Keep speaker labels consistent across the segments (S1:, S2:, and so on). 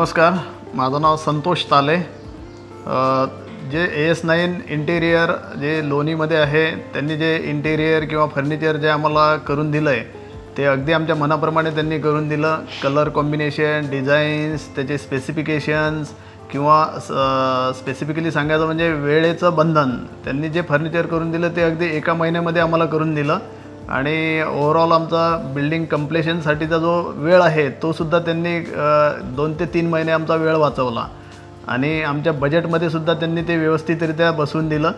S1: नमस्कार, माझं नाव संतोष ताले। जे AS9 इंटेरियर जे लोणीमध्ये आहे त्यांनी जे इंटेरियर किंवा फर्निचर जे आम्हाला करून दिलं आहे ते अगदी आमच्या मनाप्रमाणे त्यांनी करून दिलं। कलर कॉम्बिनेशन, डिझाईन्स, त्याचे स्पेसिफिकेशन्स किंवा स्पेसिफिकली सांगायचं म्हणजे वेळेचं बंधन, त्यांनी जे फर्निचर करून दिलं ते अगदी एका महिन्यामध्ये आम्हाला करून दिलं। आणि ओव्हरऑल आमचा बिल्डिंग कंप्लीशनसाठीचा जो वेळ आहे तो सुद्धा त्यांनी 2 ते 3 महिने आमचा वेळ वाचवला आणि आमच्या बजेटमध्ये सुद्धा त्यांनी ते व्यवस्थितरित्या बसवून दिलं।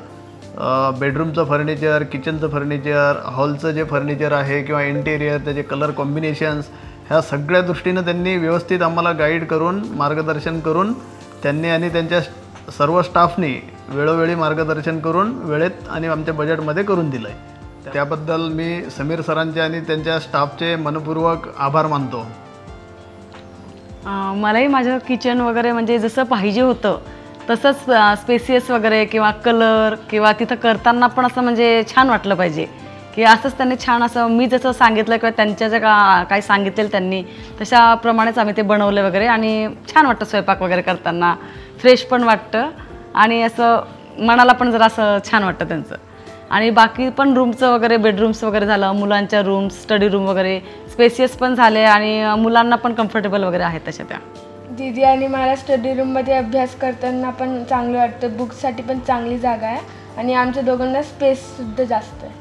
S1: बेडरूमचं फर्निचर, किचनचं फर्निचर, हॉलचं जे फर्निचर आहे किंवा इंटेरियर, त्याचे कलर कॉम्बिनेशन्स, ह्या सगळ्या दृष्टीनं त्यांनी व्यवस्थित आम्हाला गाईड करून मार्गदर्शन करून त्यांनी आणि त्यांच्या सर्व स्टाफनी वेळोवेळी मार्गदर्शन करून वेळेत आणि आमच्या बजेटमध्ये करून दिलं आहे। त्याबद्दल मी समीर सरांचे आणि त्यांच्या स्टाफचे मनपूर्वक आभार मानतो।
S2: मलाही माझं किचन वगैरे म्हणजे जसं पाहिजे होतं तसंच स्पेसियस वगैरे किंवा कलर किंवा तिथं करताना पण असं म्हणजे छान वाटलं पाहिजे की असंच त्यांनी छान असं मी जसं सांगितलं किंवा त्यांच्या जे काही सांगितलेलं त्यांनी तशाप्रमाणेच आम्ही ते बनवले वगैरे आणि छान वाटतं स्वयंपाक वगैरे करताना, फ्रेश पण वाटतं आणि असं मनाला पण जरा असं छान वाटतं त्यांचं। आणि बाकी पण रूमचं वगैरे बेडरूम्स वगैरे झालं, मुलांच्या रूम्स, स्टडी रूम वगैरे स्पेसियस पण झाले आणि मुलांना पण कम्फर्टेबल वगैरे आहेत तशा त्या।
S3: दीदी आणि मला स्टडी रूममध्ये अभ्यास करताना पण चांगलं वाटतं, बुक्ससाठी पण चांगली जागा आहे आणि आमच्या दोघांना स्पेससुद्धा जास्त आहे।